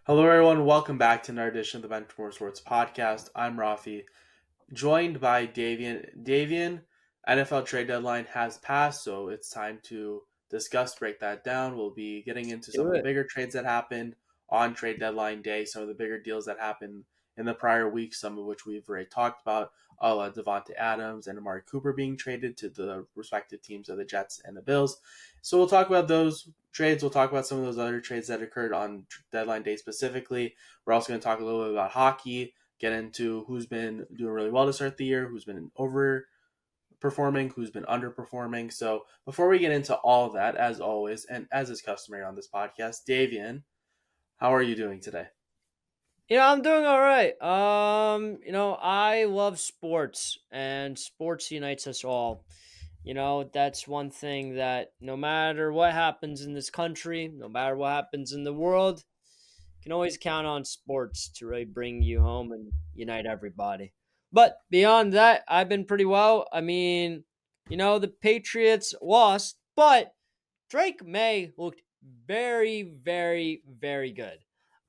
Hello, everyone. Welcome back to another edition of the Benchmark Sports Podcast. I'm Raffi, joined by Davian. Davian, NFL trade deadline has passed, so it's time to break that down. We'll be getting into some Do of the it. bigger trades that happened on trade deadline day, some of the bigger deals that happened in the prior week, some of which we've already talked about, a la Devontae Adams and Amari Cooper being traded to the respective teams of the Jets and the Bills. So we'll talk about those trades. We'll talk about some of those other trades that occurred on deadline day specifically. We're also going to talk a little bit about hockey, get into who's been doing really well to start the year, who's been overperforming, who's been underperforming. So before we get into all of that, as always, and as is customary on this podcast, Davian, how are you doing today? I'm doing all right. I love sports and sports unites us all. That's one thing that no matter what happens in this country, no matter what happens in the world, you can always count on sports to really bring you home and unite everybody. But beyond that, I've been pretty well. The Patriots lost, but Drake May looked very, very, very good.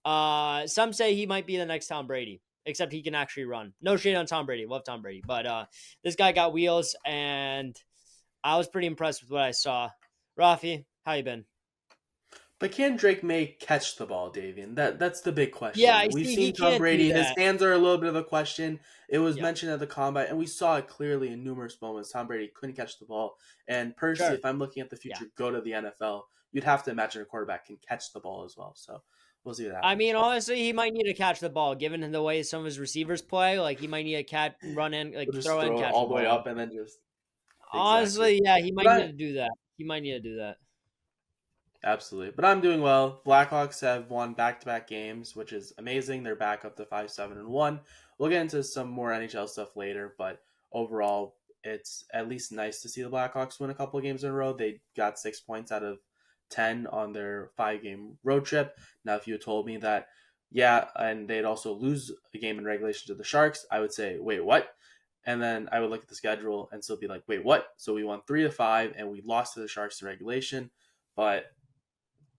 Some say he might be the next Tom Brady, except he can actually run. No shade on Tom Brady, love Tom Brady, but this guy got wheels, and I was pretty impressed with what I saw. Rafi, how you been? But can Drake May catch the ball, Davian? That's the big Yeah, question. I We've see. He seen Tom can't do Brady; his that. hands are a little bit of a question. It was Yeah, mentioned at the combine, and we saw it clearly in numerous moments. Tom Brady couldn't catch the ball, and personally, sure. if I'm looking at the Yeah. future, go to the NFL. You'd have to imagine a quarterback can catch the ball as well. So we'll see what I happens. mean, honestly, he might need to catch the ball, given the way some of his receivers play. Like, he might need a cat run in, We'll like just throw and throw it catch the all the way ball. up and then just exactly. Honestly, yeah, he But might need I to do that. He might need to do that. absolutely. But I'm doing well. Blackhawks have won back-to-back games, which is amazing. They're back up to 5-7-1. We'll get into some more NHL stuff later, but overall, it's at least nice to see the Blackhawks win a couple of games in a row. They got 6 points out of 10 on their 5-game road trip. Now, if you had told me that, yeah, and they'd also lose a game in regulation to the Sharks, I would say, wait, what? And then I would look at the schedule and still be like, wait, what? So we won 3-5 and we lost to the Sharks in regulation. But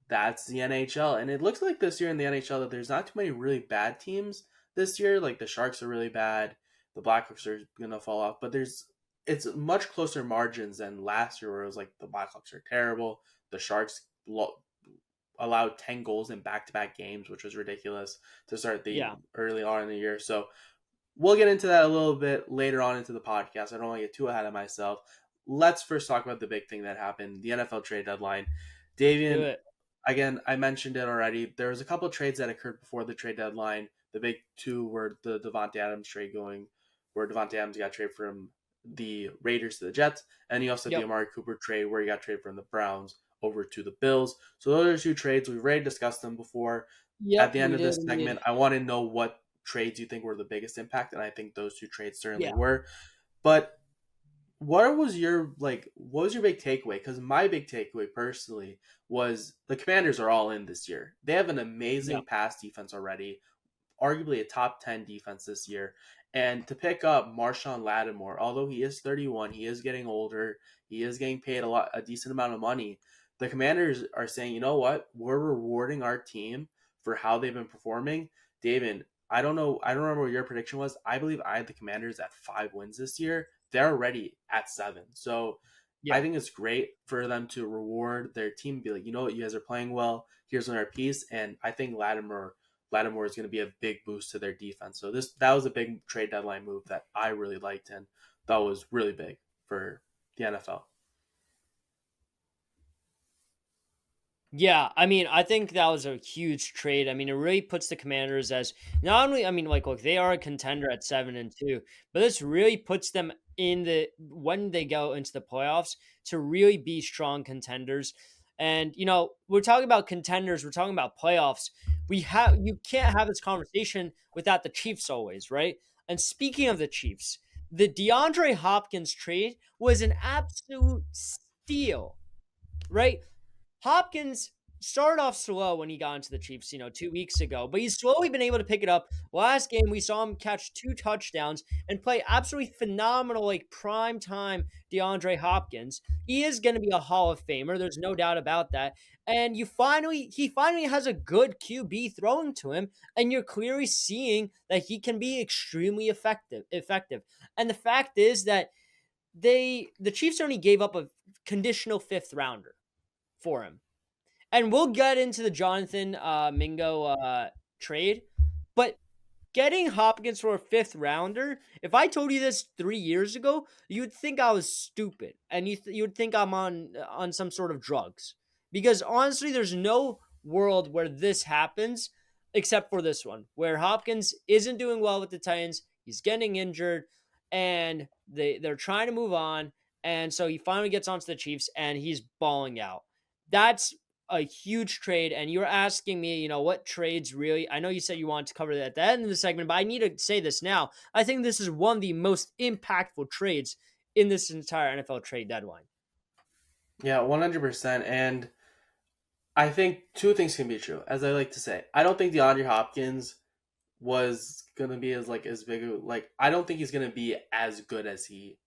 that's the NHL. And it looks like this year in the NHL that there's not too many really bad teams this year. Like the Sharks are really bad. The Blackhawks are going to fall off. But it's much closer margins than last year where it was like the Blackhawks are terrible. The Sharks allowed 10 goals in back-to-back games, which was ridiculous to start the Yeah. early on in the year. So we'll get into that a little bit later on into the podcast. I don't want to get too ahead of myself. Let's first talk about the big thing that happened, the NFL trade deadline. Do Davian, it. again, I mentioned it already. There was a couple of trades that occurred before the trade deadline. The big two were the Devontae Adams trade where Devontae Adams got traded from the Raiders to the Jets, and he also had the Yep. Amari Cooper trade where he got traded from the Browns over to the Bills. So those are two trades. We've already discussed them before. At Yep, the end we of did this indeed. segment, I want to know what trades you think were the biggest impact, and I think those two trades certainly Yeah. were. But what was your big takeaway? Because my big takeaway personally was the Commanders are all in this year. They have an Yep. amazing pass defense already, arguably a top 10 defense this year. And to pick up Marshawn Lattimore, although he is 31, he is getting older, he is getting paid a decent amount of money. The Commanders are saying, you know what, we're rewarding our team for how they've been performing. David, I don't know, I don't remember what your prediction was. I believe I had the Commanders at 5 wins this year. They're already at 7. So I Yeah. think it's great for them to reward their team, be like, you know what, you guys are playing well. Here's another piece, and I think Lattimore is going to be a big boost to their defense. So that was a big trade deadline move that I really liked and that was really big for the NFL. Yeah, I think that was a huge trade. It really puts the Commanders as not only, like, look, they are a contender at 7-2, but this really puts them in the when they go into the playoffs to really be strong contenders. And we're talking about contenders, we're talking about playoffs. You can't have this conversation without the Chiefs always, right? And speaking of the Chiefs, the DeAndre Hopkins trade was an absolute steal, right? Hopkins started off slow when he got into the Chiefs, 2 weeks ago, but he's slowly been able to pick it up. Last game, we saw him catch 2 touchdowns and play absolutely phenomenal, like prime time DeAndre Hopkins. He is going to be a Hall of Famer. There's no doubt about that. And he finally has a good QB throwing to him, and you're clearly seeing that he can be extremely effective. And the fact is that the Chiefs only gave up a conditional fifth rounder for him. And we'll get into the Jonathan Mingo trade, but getting Hopkins for a fifth rounder, if I told you this 3 years ago, you would think I was stupid, and you would think I'm on some sort of drugs. Because honestly, there's no world where this happens except for this one, where Hopkins isn't doing well with the Titans. He's getting injured, and they're trying to move on, and so he finally gets onto the Chiefs, and he's balling out. That's a huge trade. And you're asking me, what trades really. I know you said you wanted to cover that at the end of the segment, but I need to say this now. I think this is one of the most impactful trades in this entire NFL trade deadline. Yeah, 100%. And I think two things can be true. As I like to say, I don't think DeAndre Hopkins was gonna be as big I don't think he's gonna be as good as he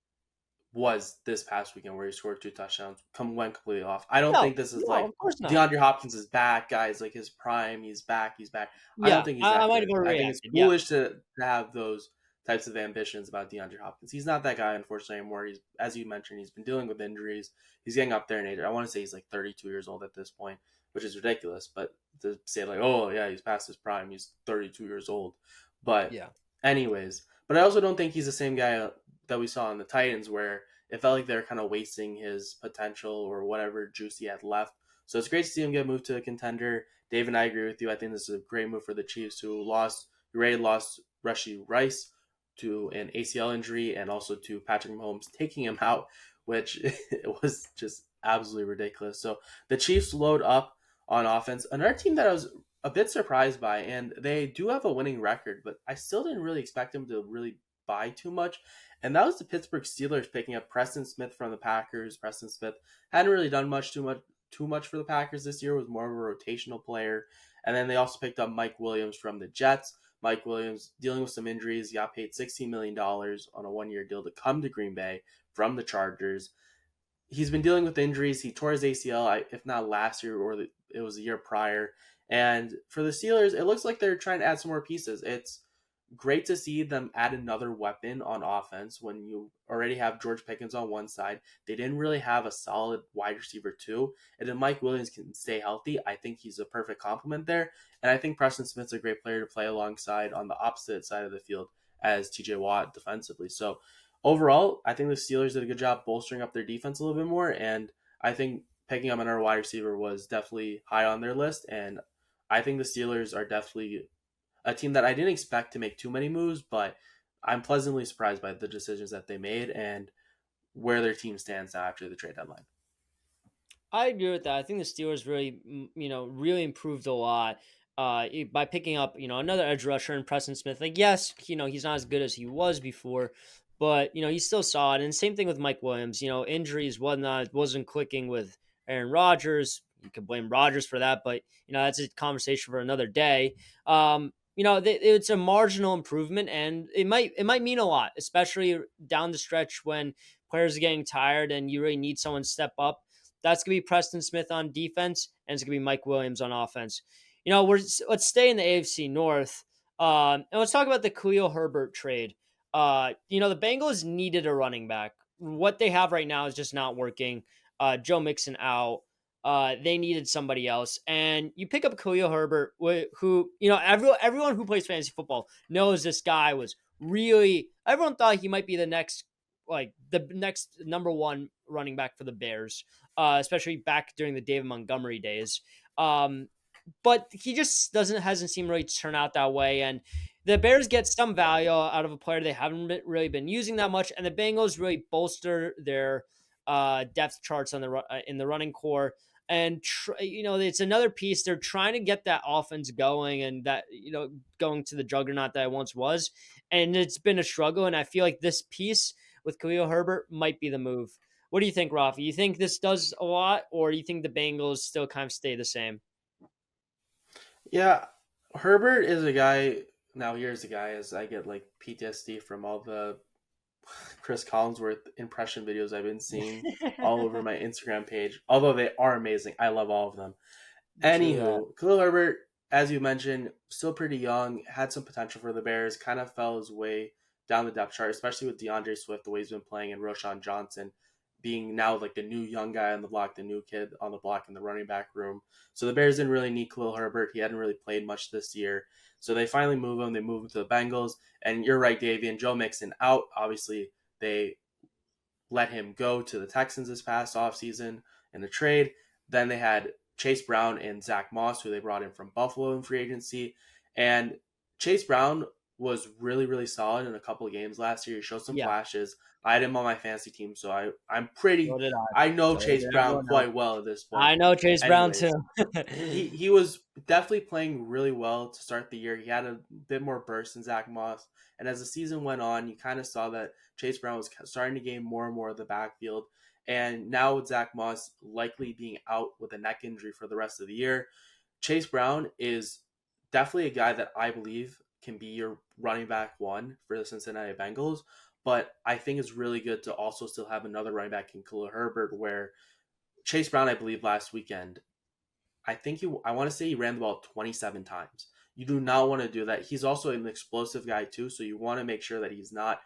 was this past weekend where he scored 2 touchdowns, went completely off. I don't No, think this is no, like of course not. DeAndre Hopkins is back, guys. Like his prime, he's back, he's back. I don't Yeah, think he's I that might have good. I think it's overreacted. Yeah, foolish to have those types of ambitions about DeAndre Hopkins. He's not that guy, unfortunately, anymore. He's, as you mentioned, he's been dealing with injuries. He's getting up there in age. I want to say he's like 32 years old at this point, which is ridiculous. But to say like, oh yeah, he's past his prime, he's 32 years old. But yeah. anyways, but I also don't think he's the same guy that we saw in the Titans where it felt like they were kind of wasting his potential or whatever juice he had left. So it's great to see him get moved to a contender. Dave and I agree with you. I think this is a great move for the Chiefs, who already lost Rashee Rice to an ACL injury and also to Patrick Mahomes taking him out, which it was just absolutely ridiculous. So the Chiefs load up on offense. Another team that I was a bit surprised by, and they do have a winning record, but I still didn't really expect them to really buy too much. And that was the Pittsburgh Steelers picking up Preston Smith from the Packers. Preston Smith hadn't really done too much for the Packers this year, was more of a rotational player. And then they also picked up Mike Williams from the Jets. Mike Williams dealing with some injuries, he got paid $16 million on a 1 year deal to come to Green Bay from the Chargers. He's been dealing with injuries. He tore his ACL, if not last year, it was a year prior. And for the Steelers, it looks like they're trying to add some more pieces. It's great to see them add another weapon on offense when you already have George Pickens on one side. They didn't really have a solid wide receiver too. And if Mike Williams can stay healthy, I think he's a perfect complement there. And I think Preston Smith's a great player to play alongside on the opposite side of the field as TJ Watt defensively. So overall, I think the Steelers did a good job bolstering up their defense a little bit more. And I think picking up another wide receiver was definitely high on their list. And I think the Steelers are definitely a team that I didn't expect to make too many moves, but I'm pleasantly surprised by the decisions that they made and where their team stands now after the trade deadline. I agree with that. I think the Steelers really, really improved a lot by picking up, another edge rusher in Preston Smith. Like, yes, he's not as good as he was before, but he's still solid. And same thing with Mike Williams. Injuries, whatnot, wasn't clicking with Aaron Rodgers. You could blame Rodgers for that, but that's a conversation for another day. It's a marginal improvement, and it might mean a lot, especially down the stretch when players are getting tired and you really need someone to step up. That's going to be Preston Smith on defense, and it's going to be Mike Williams on offense. Let's stay in the AFC North, and let's talk about the Khalil Herbert trade. The Bengals needed a running back. What they have right now is just not working. Joe Mixon out. They needed somebody else, and you pick up Khalil Herbert, who everyone who plays fantasy football knows this guy was really. Everyone thought he might be the next number one running back for the Bears, especially back during the David Montgomery days. But he just hasn't seemed really to turn out that way. And the Bears get some value out of a player they haven't really been using that much, and the Bengals really bolster their depth charts in the running core. And it's another piece. They're trying to get that offense going, and that going to the juggernaut that it once was. And it's been a struggle. And I feel like this piece with Khalil Herbert might be the move. What do you think, Rafi? You think this does a lot, or do you think the Bengals still kind of stay the same? Yeah, Herbert is a guy. Now here's a guy as I get like PTSD from all the Chris Collinsworth impression videos I've been seeing all over my Instagram page. Although they are amazing, I love all of them. True that. Anywho, Khalil Herbert, as you mentioned, still pretty young, had some potential for the Bears, kind of fell his way down the depth chart, especially with DeAndre Swift, the way he's been playing, and Roshan Johnson being now like the new young guy on the block, the new kid on the block in the running back room. So the Bears didn't really need Khalil Herbert. He hadn't really played much this year. So they finally move him. They move him to the Bengals. And you're right, Davian. Joe Mixon out. Obviously, they let him go to the Texans this past offseason in a trade. Then they had Chase Brown and Zach Moss, who they brought in from Buffalo in free agency. And Chase Brown was really, really solid in a couple of games last year. He showed some Yeah, flashes. I had him on my fantasy team, so I'm so pretty. did I. I know So Chase did Brown everyone else. quite well at this point. I know Chase Brown too. Anyways, he was definitely playing really well to start the year. He had a bit more burst than Zach Moss, and as the season went on, you kind of saw that Chase Brown was starting to gain more and more of the backfield. And now with Zach Moss likely being out with a neck injury for the rest of the year, Chase Brown is definitely a guy that I believe can be your running back one for the Cincinnati Bengals. But I think it's really good to also still have another running back in Khalil Herbert, where Chase Brown, I believe, last weekend I want to say he ran the ball 27 times. You do not want to do that. He's also an explosive guy too, so you want to make sure that he's not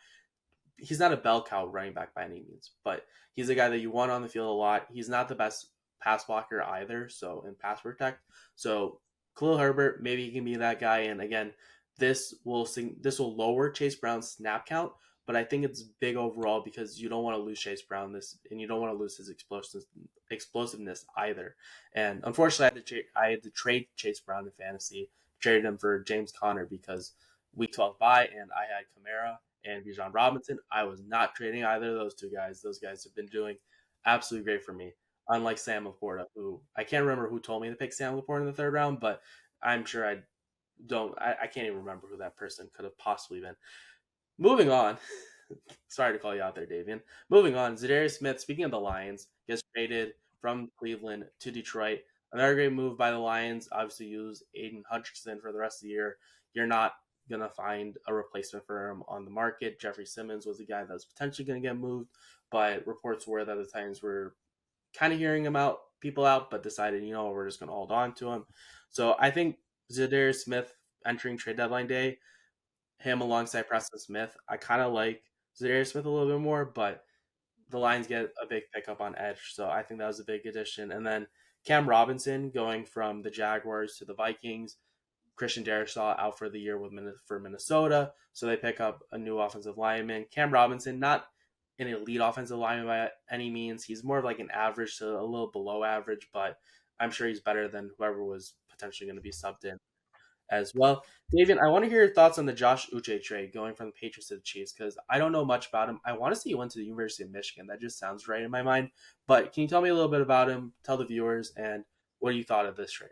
a bell cow running back by any means, but he's a guy that you want on the field a lot. He's not the best pass blocker either, so in pass protect. So Khalil Herbert, maybe he can be that guy. And again, this will lower Chase Brown's snap count, but I think it's big overall because you don't want to lose Chase Brown this, and you don't want to lose his explosiveness either. And unfortunately, I had to trade Chase Brown in fantasy, traded him for James Conner because week 12 bye, and I had Kamara and Bijan Robinson. I was not trading either of those two guys. Those guys have been doing absolutely great for me. Unlike Sam Laporta, who I can't remember who told me to pick Sam Laporta in the third round, but I'm sure I can't even remember who that person could have possibly been. Moving on. Sorry to call you out there, Davian. Moving on, Zadarius Smith, speaking of the Lions, gets traded from Cleveland to Detroit. Another great move by the Lions. Obviously, use Aiden Hutchinson for the rest of the year. You're not going to find a replacement for him on the market. Jeffrey Simmons was a guy that was potentially going to get moved, but reports were that the Titans were kind of hearing people out, but decided, we're just going to hold on to him. So I think Zadarius Smith entering trade deadline day, him alongside Preston Smith, I kind of like Zadarius Smith a little bit more, but the Lions get a big pickup on edge, so I think that was a big addition. And then Cam Robinson going from the Jaguars to the Vikings. Christian Darrisaw out for the year for Minnesota, so they pick up a new offensive lineman. Cam Robinson, not an elite offensive lineman by any means. He's more of like an average to a little below average, but I'm sure he's better than whoever was potentially going to be subbed in as well. David, I want to hear your thoughts on the Josh Uche trade going from the Patriots to the Chiefs because I don't know much about him. I want to say he went to the University of Michigan. That just sounds right in my mind. But can you tell me a little bit about him? Tell the viewers and what you thought of this trade.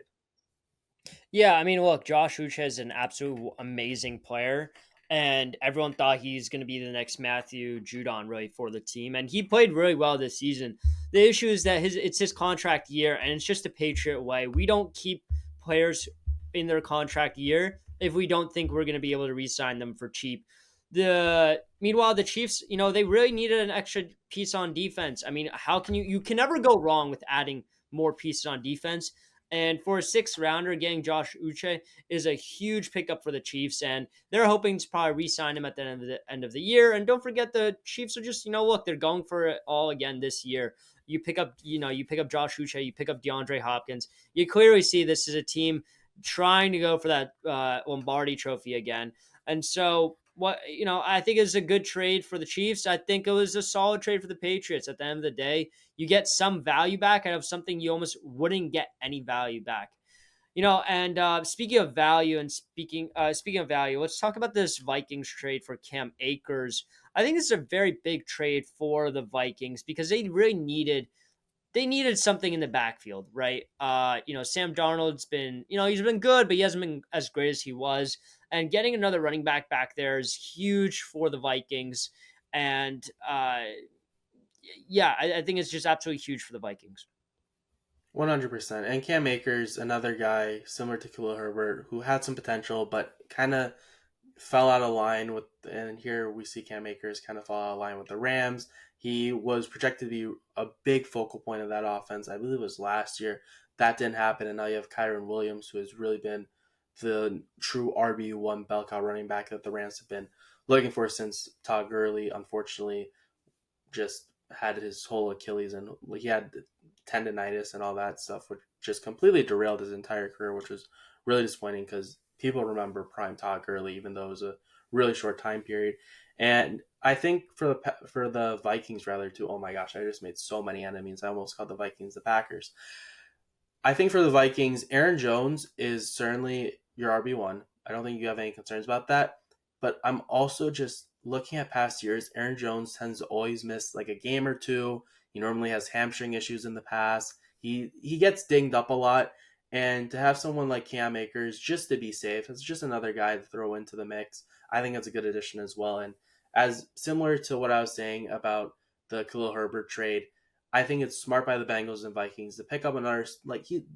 Yeah, I mean, look, Josh Uche is an absolute amazing player, and everyone thought he's going to be the next Matthew Judon really for the team, and he played really well this season. The issue is that it's his contract year, and it's just a Patriot way. We don't keep players in their contract year if we don't think we're going to be able to re-sign them for cheap. Meanwhile, the Chiefs, they really needed an extra piece on defense. I mean, how can you can never go wrong with adding more pieces on defense. And for a sixth rounder, getting Josh Uche is a huge pickup for the Chiefs, and they're hoping to probably re-sign him at the end of the year. And don't forget, the Chiefs are just, look, they're going for it all again this year. You pick up Josh Uche, you pick up DeAndre Hopkins. You clearly see this is a team trying to go for that Lombardi Trophy again. And so, I think it's a good trade for the Chiefs. I think it was a solid trade for the Patriots. At the end of the day, you get some value back out of something you almost wouldn't get any value back. And speaking of value and speaking of value, let's talk about this Vikings trade for Cam Akers. I think this is a very big trade for the Vikings because they needed something in the backfield, right? Sam Darnold's been, he's been good, but he hasn't been as great as he was. And getting another running back there is huge for the Vikings. And yeah, I think it's just absolutely huge for the Vikings. 100%. And Cam Akers, another guy similar to Khalil Herbert, who had some potential, but kind of fell out of line with. And here we see Cam Akers kind of fall out of line with the Rams. He was projected to be a big focal point of that offense. I believe it was last year. That didn't happen, and now you have Kyron Williams, who has really been the true RB1 bell cow running back that the Rams have been looking for since Todd Gurley, unfortunately, just had his whole Achilles and he had tendonitis and all that stuff, which just completely derailed his entire career, which was really disappointing because people remember prime Todd Gurley, even though it was a really short time period. And I think for the Vikings rather too. Oh my gosh, I just made so many enemies. I almost called the Vikings the Packers. I think for the Vikings, Aaron Jones is certainly your RB1. I don't think you have any concerns about that. But I'm also just looking at past years. Aaron Jones tends to always miss like a game or two. He normally has hamstring issues in the past. He gets dinged up a lot. And to have someone like Cam Akers just to be safe, it's just another guy to throw into the mix. I think it's a good addition as well. And as similar to what I was saying about the Khalil Herbert trade, I think it's smart by the Bengals and Vikings to pick up another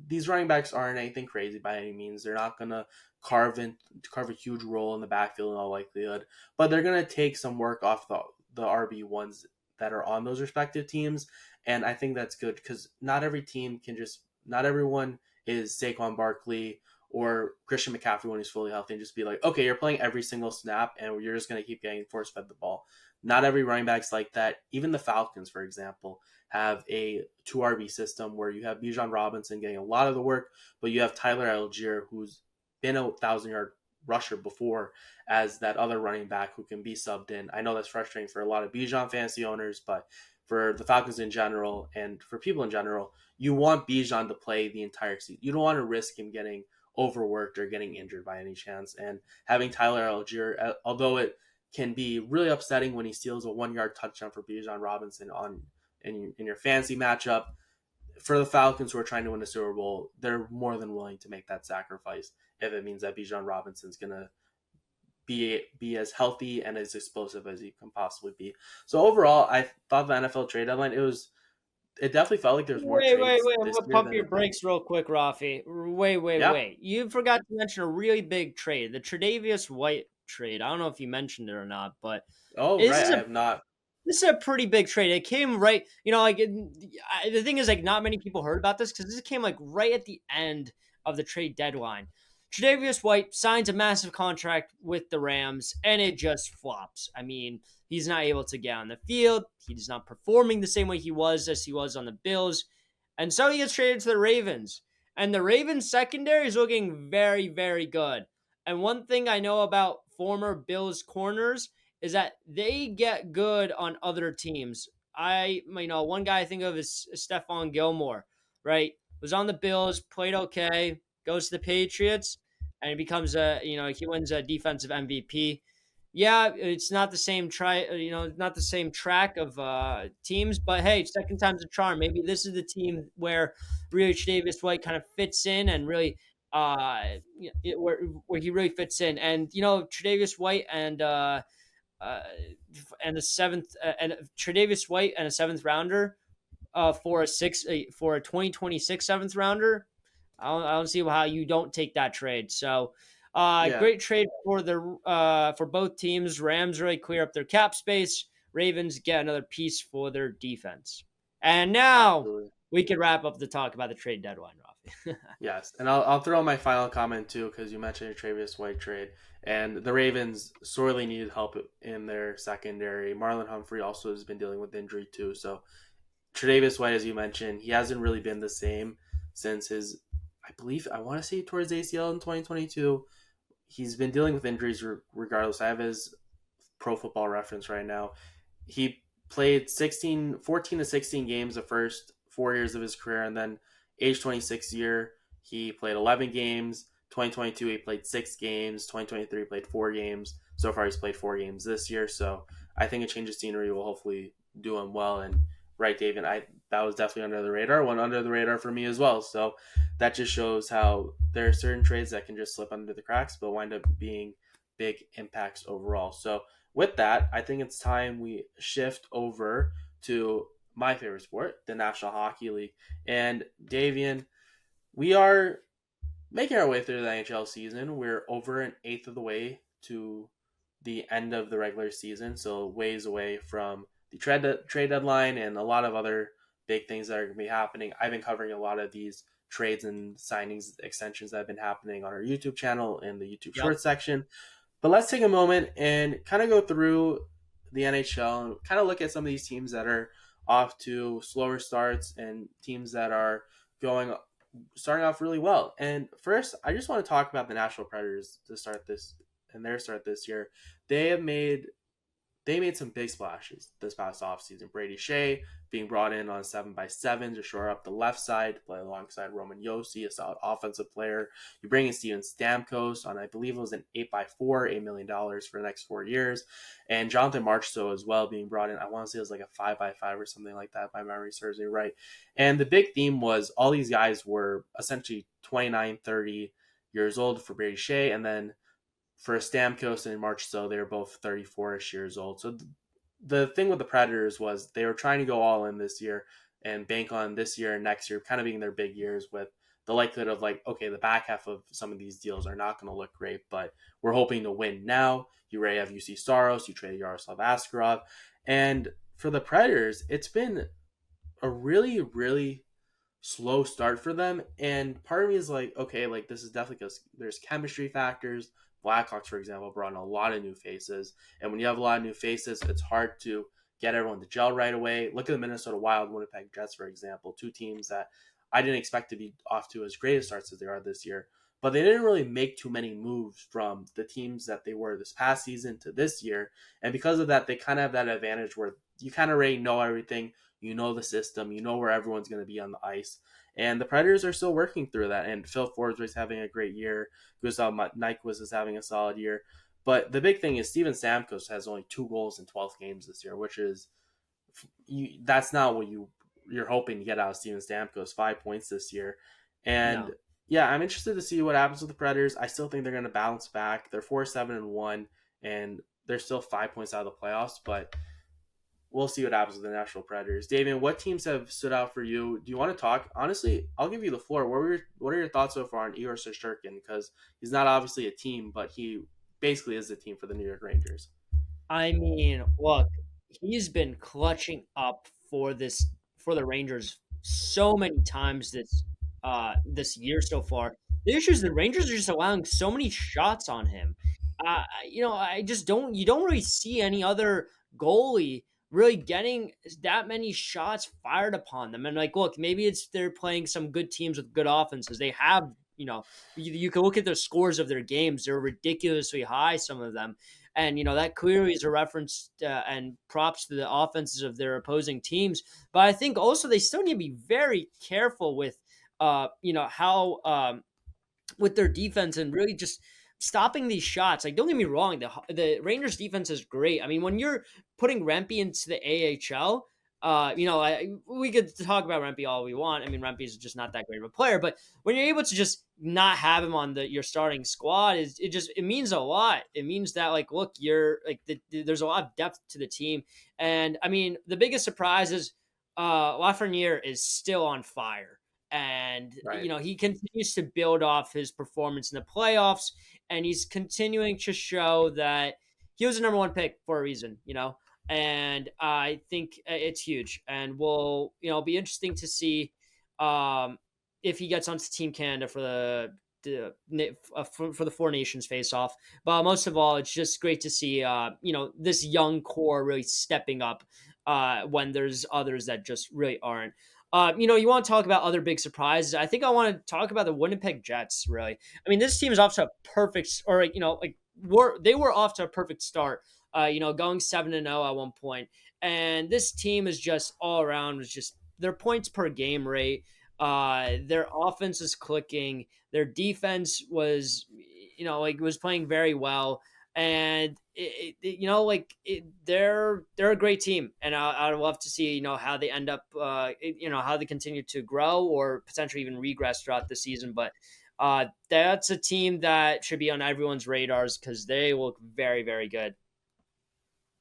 these running backs aren't anything crazy by any means. They're not gonna carve a huge role in the backfield in all likelihood, but they're gonna take some work off the RB ones that are on those respective teams, and I think that's good because not everyone is Saquon Barkley or Christian McCaffrey when he's fully healthy and just be like, okay, you're playing every single snap and you're just gonna keep getting force fed the ball. Not every running back's like that. Even the Falcons, for example, have a 2 RB system where you have Bijan Robinson getting a lot of the work, but you have Tyler Algier, who's been a 1,000 yard rusher before, as that other running back who can be subbed in. I know that's frustrating for a lot of Bijan fantasy owners, but for the Falcons in general and for people in general, you want Bijan to play the entire season. You don't want to risk him getting overworked or getting injured by any chance. And having Tyler Algier, although it can be really upsetting when he steals a 1 yard touchdown for Bijan Robinson in your fantasy matchup. For the Falcons who are trying to win a Super Bowl, they're more than willing to make that sacrifice if it means that Bijan Robinson's gonna be as healthy and as explosive as he can possibly be. So overall, I thought the NFL trade deadline it definitely felt like there's more trades I'm this gonna year pump than your it did. brakes real quick, Rafi. Yeah. Wait. You forgot to mention a really big trade, the Tre'Davious White trade. I don't know if you mentioned it or not, but Oh this right, is I a have not. this is a pretty big trade. It came right, the thing is, like, not many people heard about this because this came like right at the end of the trade deadline. Tre'Davious White signs a massive contract with the Rams, and it just flops. I mean, he's not able to get on the field. He's not performing the same way he was as he was on the Bills, and so he gets traded to the Ravens. And the Ravens secondary is looking very, very good. And one thing I know about former Bills corners is that they get good on other teams. One guy I think of is Stephon Gilmore, right? Was on the Bills, played okay, goes to the Patriots, and he becomes he wins a defensive MVP. Yeah, it's not the same not the same track of teams, but hey, second time's a charm. Maybe this is the team where really Davis White kind of fits in and really where he really fits in. And Tre'Davious White uh, and the seventh and Tre'Davious White and a seventh rounder for a 2026 seventh rounder. I don't see how you don't take that trade. So, Yeah, great trade for both teams. Rams really clear up their cap space. Ravens get another piece for their defense. And now absolutely. we can wrap up the talk about the trade deadline, Rafi. Yes, and I'll throw my final comment too because you mentioned your Travis White trade, and the Ravens sorely needed help in their secondary. Marlon Humphrey also has been dealing with injury too, so Tre'Davious White, as you mentioned, he hasn't really been the same since I believe, I want to say towards ACL in 2022. He's been dealing with injuries regardless. I have his Pro Football Reference right now. He played 14 to 16 games the first 4 years of his career, and then age 26 year, he played 11 games. 2022, he played 6 games. 2023, he played 4 games. So far, he's played 4 games this year. So I think a change of scenery will hopefully do him well. And right, David, that was definitely under the radar. One under the radar for me as well. So that just shows how there are certain trades that can just slip under the cracks, but wind up being big impacts overall. So with that, I think it's time we shift over to my favorite sport, the National Hockey League. And Davian, we are making our way through the NHL season. We're over an eighth of the way to the end of the regular season, so ways away from the trade deadline and a lot of other big things that are going to be happening. I've been covering a lot of these trades and signings extensions that have been happening on our YouTube channel and the YouTube Yep. Shorts section. But let's take a moment and kind of go through the NHL and kind of look at some of these teams that are off to slower starts and teams that are going starting off really well. And first, I just want to talk about the Nashville Predators to start this and their start this year. They have made they made some big splashes this past offseason. Brady Shea being brought in on 7x7 to shore up the left side to play alongside Roman Yossi, a solid offensive player. You bring in Steven Stamkos on, I believe it was an 8x4, $8 million for the next 4 years. And Jonathan Marchessault as well being brought in. I want to say it was like a 5x5 or something like that, if my memory serves me right. And the big theme was all these guys were essentially 29, 30 years old for Brady Shea, and then for Stamkos and Marchessault, they were both 34-ish years old. So the thing with the Predators was they were trying to go all in this year and bank on this year and next year kind of being their big years, with the likelihood of like, okay, the back half of some of these deals are not going to look great, but we're hoping to win now. You already have UC Saros, you traded Yaroslav Askarov. And for the Predators, it's been a really, really slow start for them. And part of me is like, okay, like this is definitely because there's chemistry factors. Blackhawks, for example, brought in a lot of new faces. And when you have a lot of new faces, it's hard to get everyone to gel right away. Look at the Minnesota Wild, Winnipeg Jets, for example, two teams that I didn't expect to be off to as great a starts as they are this year. But they didn't really make too many moves from the teams that they were this past season to this year. And because of that, they kind of have that advantage where you kind of already know everything. You know the system. You know where everyone's going to be on the ice. And the Predators are still working through that. And Phil Forsberg's having a great year. Gustav Nyquist is having a solid year. But the big thing is Steven Stamkos has only 2 goals in 12 games this year, which is that's not what you're hoping to get out of Steven Stamkos. 5 points this year, and No. yeah, I'm interested to see what happens with the Predators. I still think they're going to bounce back. They're 4-7-1, and they're still 5 points out of the playoffs, but we'll see what happens with the Nashville Predators. David, what teams have stood out for you? Do you want to talk? Honestly, I'll give you the floor. What are your thoughts so far on Igor Shesterkin? Because he's not obviously a team, but he basically is the team for the New York Rangers. I mean, look, he's been clutching up for the Rangers so many times this year so far. The issue is the Rangers are just allowing so many shots on him. I just don't you don't really see any other goalie really getting that many shots fired upon them. And like, look, maybe it's they're playing some good teams with good offenses. They have, you can look at the scores of their games; they're ridiculously high. Some of them, and that clearly is a reference and props to the offenses of their opposing teams. But I think also they still need to be very careful with, how with their defense and really just stopping these shots. Like, don't get me wrong, the Rangers defense is great. I mean, when you're putting Rempe into the AHL, we could talk about Rempe all we want. I mean, Rempe is just not that great of a player, but when you're able to just not have him on your starting squad, it means a lot. It means that, like, look, you're like there's a lot of depth to the team, and I mean, the biggest surprise is Lafreniere is still on fire. And Right. he continues to build off his performance in the playoffs, and he's continuing to show that he was a number one pick for a reason. And I think it's huge, and will be interesting to see if he gets onto Team Canada for for the Four Nations face off. But most of all, it's just great to see this young core really stepping up when there's others that just really aren't. You want to talk about other big surprises. I think I want to talk about the Winnipeg Jets, really. I mean, this team is off to a perfect, or they were off to a perfect start. Going 7-0 at one point, and this team is just all around was just their points per game rate. Their offense is clicking. Their defense was, was playing very well, and they're a great team, and I'd love to see how they end up, how they continue to grow or potentially even regress throughout the season. But that's a team that should be on everyone's radars because they look very, very good.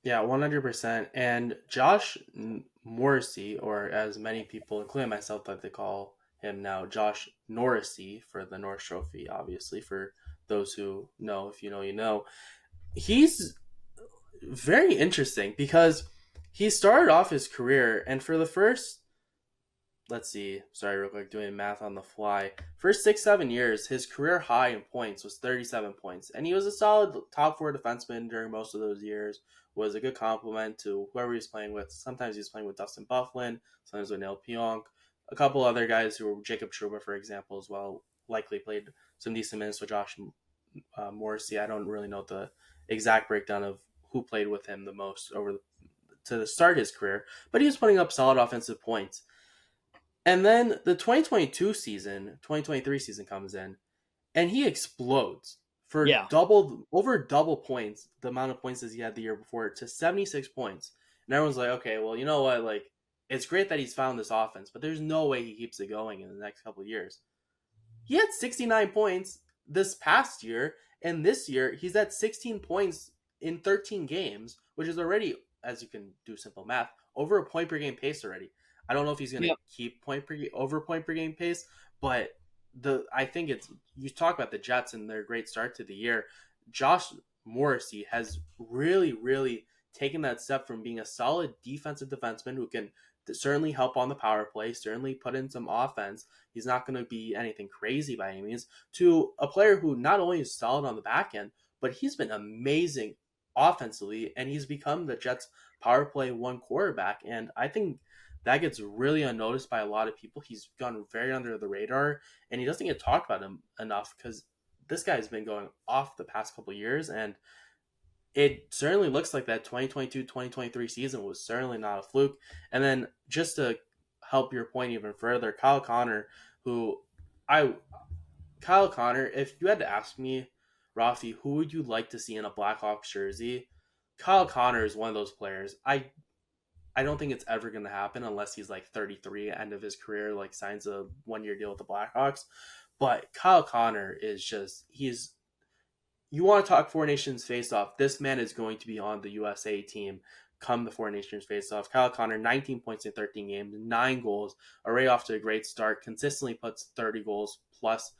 Yeah, 100%. And Josh Morrissey, or as many people, including myself, like to call him now, Josh Norrisy for the Norris Trophy, obviously, for those who know, if you know, you know. He's very interesting because he started off his career, and for the first, let's see, sorry, real quick, doing math on the fly. First 6, 7 years, his career high in points was 37 points, and he was a solid top four defenseman during most of those years. Was a good compliment to whoever he was playing with. Sometimes he was playing with Dustin Bufflin, sometimes with Neil Pionk, a couple other guys who were Jacob Trouba, for example, as well. Likely played some decent minutes with Josh Morrissey. I don't really know the exact breakdown of who played with him the most to start his career, but he was putting up solid offensive points. And then the 2023 season comes in, and he explodes for Yeah. double points, the amount of points as he had the year before, to 76 points. And everyone's like, okay, well, you know what? Like, it's great that he's found this offense, but there's no way he keeps it going in the next couple of years. He had 69 points this past year, and this year he's at 16 points in 13 games, which is already, as you can do simple math, over a point per game pace already. I don't know if he's going to Yep. keep over point per game pace, but I think it's, you talk about the Jets and their great start to the year. Josh Morrissey has really taken that step from being a solid defensive defenseman who can certainly help on the power play, certainly put in some offense. He's not going to be anything crazy by any means, to a player who not only is solid on the back end, but he's been amazing offensively, and he's become the Jets' power play one quarterback. And I think that gets really unnoticed by a lot of people. He's gone very under the radar, and he doesn't get talked about him enough because this guy's been going off the past couple of years, and it certainly looks like that 2022-2023 season was certainly not a fluke. And then just to help your point even further, who I Kyle Connor, if you had to ask me, Raffi, who would you like to see in a Blackhawks jersey? Kyle Connor is one of those players. I don't think it's ever going to happen unless he's like 33, end of his career, like signs a 1 year deal with the Blackhawks. But Kyle Connor is just, he's, you want to talk Four Nations face off, this man is going to be on the USA team come the Four Nations face off. Kyle Connor, 19 points in 13 games, 9 goals, already off to a great start, consistently puts 30 goals plus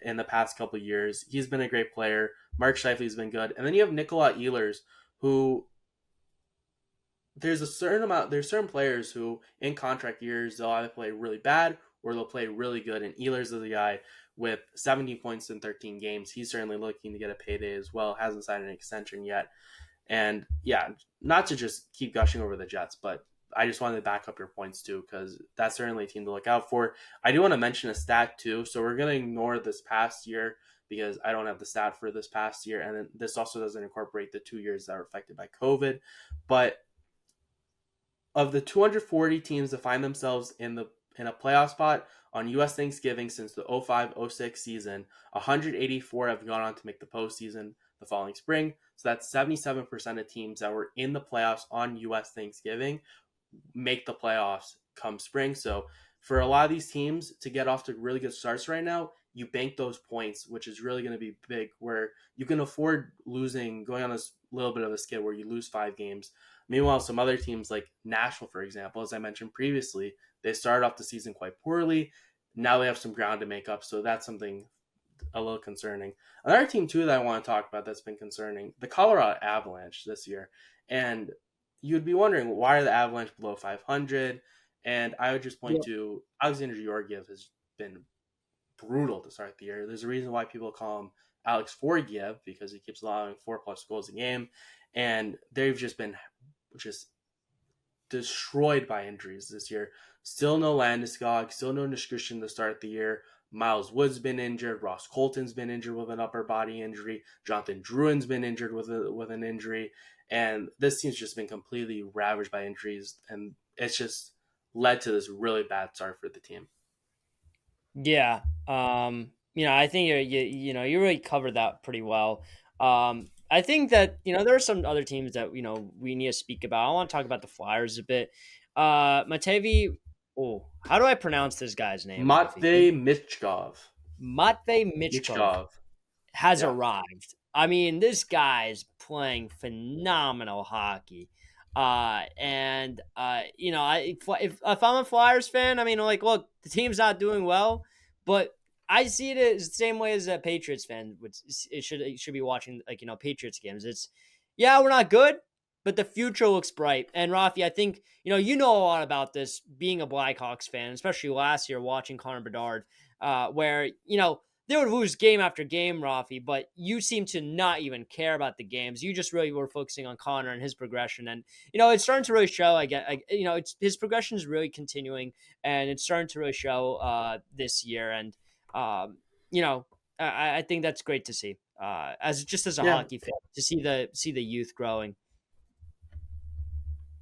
in the past couple of years. He's been a great player. Mark Scheifele's been good. And then you have Nicola Ehlers, who there's certain players who in contract years they'll either play really bad or they'll play really good. And Ehlers is a guy with 17 points in 13 games. He's certainly looking to get a payday as well. Hasn't signed an extension yet. And yeah, not to just keep gushing over the Jets, but I just wanted to back up your points too, because that's certainly a team to look out for. I do want to mention a stat too. So we're going to ignore this past year because I don't have the stat for this past year. And then this also doesn't incorporate the 2 years that were affected by COVID. But of the 240 teams that find themselves in a playoff spot on U.S. Thanksgiving since the 05-06 season, 184 have gone on to make the postseason the following spring. So that's 77% of teams that were in the playoffs on U.S. Thanksgiving make the playoffs come spring. So for a lot of these teams to get off to really good starts right now, you bank those points, which is really going to be big, where you can afford going on this little bit of a skid where you lose 5 games. Meanwhile, some other teams like Nashville, for example, as I mentioned previously, they started off the season quite poorly. Now they have some ground to make up, so that's something a little concerning. Another team, too, that I want to talk about that's been concerning, the Colorado Avalanche this year. And you'd be wondering, why are the Avalanche below 500? And I would just point Yep. to Alexander Georgiev has been brutal to start the year. There's a reason why people call him Alex Forgiev, because he keeps allowing 4+ goals a game. And they've just been just destroyed by injuries this year. Still no Landeskog, still no Nichushkin to start the year. Miles Wood's been injured. Ross Colton's been injured with an upper body injury. Jonathan Drouin's been injured with an injury. And this team's just been completely ravaged by injuries. And it's just led to this really bad start for the team. Yeah. I think you really covered that pretty well. I think that there are some other teams that we need to speak about. I want to talk about the Flyers a bit. Matevi. Oh, how do I pronounce this guy's name, Rafi? Matvey Michkov. Matvey Michkov Michkov. has Yeah. arrived. I mean, this guy's playing phenomenal hockey. If I'm a Flyers fan, I mean, like, look, the team's not doing well, but I see it as the same way as a Patriots fan, which it should be watching, like, Patriots games. It's, yeah, we're not good, but the future looks bright. And Rafi, I think a lot about this being a Blackhawks fan, especially last year watching Connor Bedard, where they would lose game after game, Rafi, but you seem to not even care about the games. You just really were focusing on Connor and his progression, and it's starting to really show. It's his progression is really continuing, and it's starting to really show this year. And um, you know, I think that's great to see. As a Yeah, hockey fan, to see the youth growing.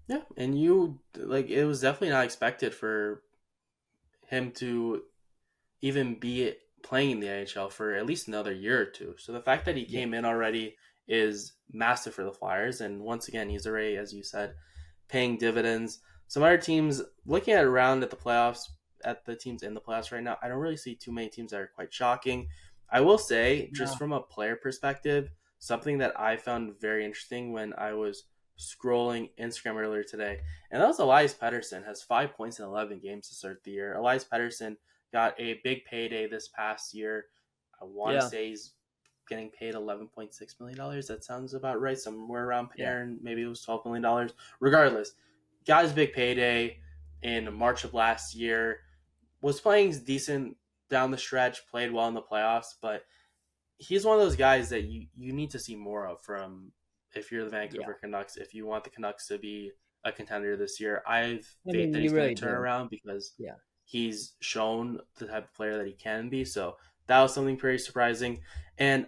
yeah, and you like it was definitely not expected for him to even be playing in the NHL for at least another year or two. So the fact that he Yeah, came in already is massive for the Flyers. And once again, he's already, as you said, paying dividends. Some other teams, looking at around at the playoffs, at the teams in the playoffs right now, I don't really see too many teams that are quite shocking. I will say, just yeah, from a player perspective, something that I found very interesting when I was scrolling Instagram earlier today, and that was Elias Pettersson has 5 points in 11 games to start the year. Elias Pettersson got a big payday this past year. I want to yeah, say he's getting paid $11.6 million. That sounds about right. Somewhere around yeah, Panarin, maybe it was $12 million. Regardless, got his big payday in March of last year. Was playing decent down the stretch, played well in the playoffs, but he's one of those guys that you need to see more of from if you're the yeah. Vancouver Canucks. If you want the Canucks to be a contender this year, I have I faith mean, that you he's going to really turn do. around because Yeah, he's shown the type of player that he can be. So that was something pretty surprising. And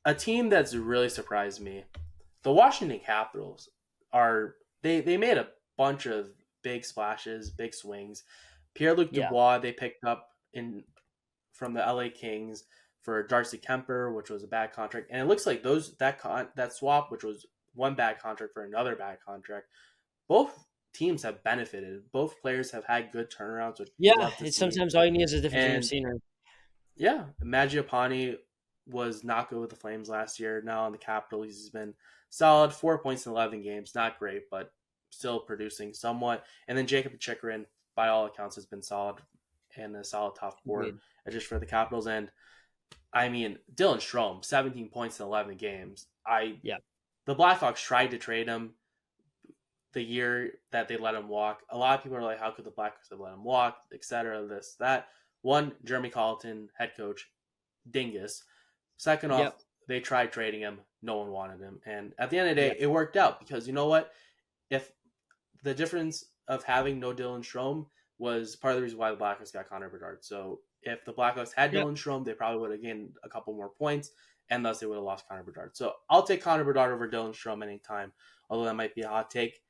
a team that's really surprised me, the Washington Capitals are they made a bunch of big splashes, big swings. Pierre-Luc yeah, Dubois they picked up in from the LA Kings for Darcy Kemper, which was a bad contract, and it looks like that swap, which was one bad contract for another bad contract, both teams have benefited. Both players have had good turnarounds, which you yeah. love to It's see. sometimes all you need is a different change of And scenery. yeah, Mangiapane was not good with the Flames last year. Now on the Capitals, he's been solid. 4 points in 11 games, not great, but still producing somewhat. And then Jacob Chikrin, by all accounts, has been solid and a solid top four Agreed. just for the Capitals. And I mean, Dylan Strome, 17 points in 11 games. Yeah, The Blackhawks tried to trade him the year that they let him walk. A lot of people are like, how could the Blackhawks have let him walk, etc., this, that. One, Jeremy Colleton, head coach, dingus. Second off, yep, they tried trading him. No one wanted him. And at the end of the yeah, day, it worked out because you know what? If the difference of having no Dylan Strome was part of the reason why the Blackhawks got Connor Bedard. So if the Blackhawks had yep. Dylan Strome, they probably would have gained a couple more points, and thus they would have lost Connor Bedard. So I'll take Connor Bedard over Dylan Strome anytime, although that might be a hot take.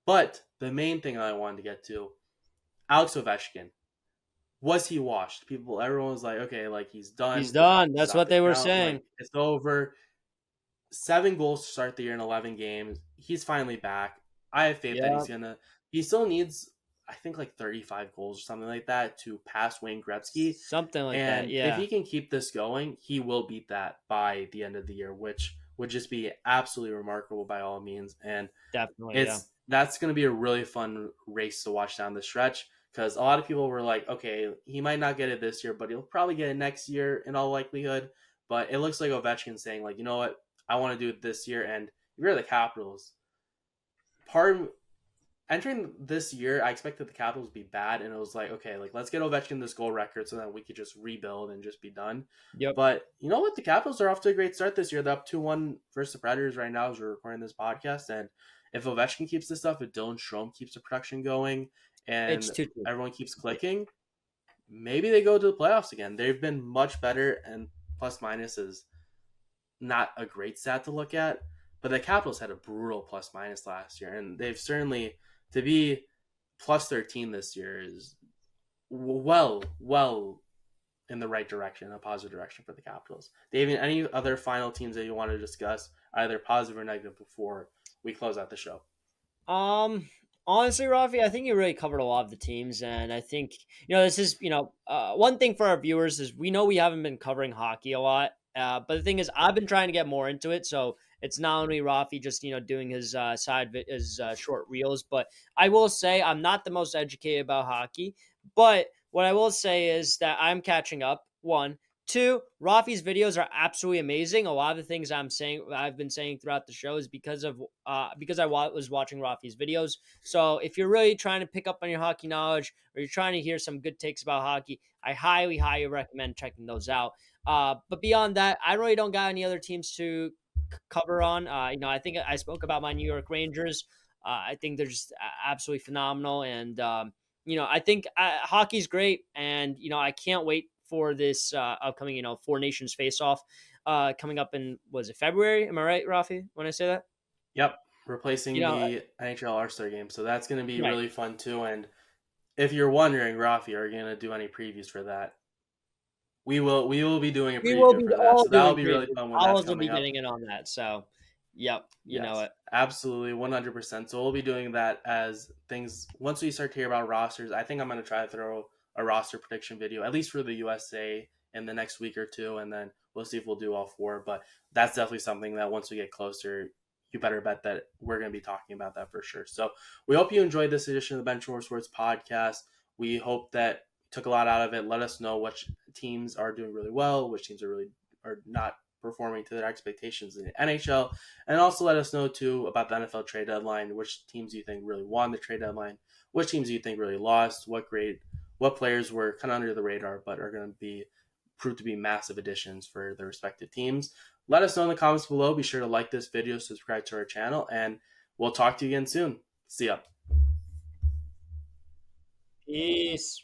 But the main thing I wanted to get to, Alex Ovechkin, was he washed? Everyone was like, okay, like he's He's done. done. He's That's out what the they were count. saying. Like it's over. 7 goals to start the year in 11 games. He's finally back. I have faith that Yeah, he's gonna. He still needs, I think, like 35 goals or something like that to pass Wayne Gretzky. something like that. And if Yeah, he can keep this going, he will beat that by the end of the year, which would just be absolutely remarkable by all means. And definitely. Yeah, that's going to be a really fun race to watch down the stretch because a lot of people were like, okay, he might not get it this year, but he'll probably get it next year in all likelihood. But it looks like Ovechkin saying, like, you know what, I want to do it this year. And if you're the Capitals, part entering this year, I expected the Capitals to be bad, and it was like, okay, like let's get Ovechkin this goal record so that we could just rebuild and just be done. yep, But you know what? The Capitals are off to a great start this year. They're up 2-1 versus the Predators right now as we're recording this podcast. And if Ovechkin keeps this stuff, if Dylan Strome keeps the production going, it's and too true. everyone keeps clicking, maybe they go to the playoffs again. They've been much better, and plus minus is not a great stat to look at. But the Capitals had a brutal plus minus last year, and they've certainly to be plus 13 this year is well in the right direction, a positive direction for the Capitals. David, any other final teams that you want to discuss, either positive or negative, before we close out the show? Um, Honestly, Rafi, I think you really covered a lot of the teams, and I think this is one thing for our viewers is we know we haven't been covering hockey a lot, But the thing is, I've been trying to get more into it. So it's not only Rafi just doing his his short reels, but I will say I'm not the most educated about hockey. But what I will say is that I'm catching up. One, two, Rafi's videos are absolutely amazing. A lot of the things I've been saying throughout the show is because was watching Rafi's videos. So if you're really trying to pick up on your hockey knowledge or you're trying to hear some good takes about hockey, I highly, highly recommend checking those out. But beyond that, I really don't got any other teams to cover on. I think I spoke about my New York Rangers. I think they're just absolutely phenomenal, and I think hockey's great, and I can't wait for this upcoming Four Nations face off coming up in, was it February? Am I right, Rafi, when I say that? Yep, You replacing know, the NHL All-Star game. So that's going to be right. really fun too. And if you're wondering, Rafi, are you going to do any previews for that? We will be doing a We will preview be for that. all So that'll doing be really previews. fun when that's Owls will coming be up. getting in on that. So, yep, you know Yes, it. absolutely, 100%. So we'll be doing that as things once we start to hear about rosters. I think I'm going to try to throw a roster prediction video at least for the USA in the next week or two, and then we'll see if we'll do all four. But that's definitely something that once we get closer, you better bet that we're going to be talking about that for sure. So we hope you enjoyed this edition of the Benchmark Sports Podcast. We hope that you took a lot out of it. Let us know which teams are doing really well, which teams are not performing to their expectations in the NHL, and also let us know too about the NFL trade deadline. Which teams do you think really won the trade deadline? Which teams do you think really lost? What players were kind of under the radar but are going to be proved to be massive additions for their respective teams? Let us know in the comments below. Be sure to like this video, subscribe to our channel, and we'll talk to you again soon. See ya. Peace.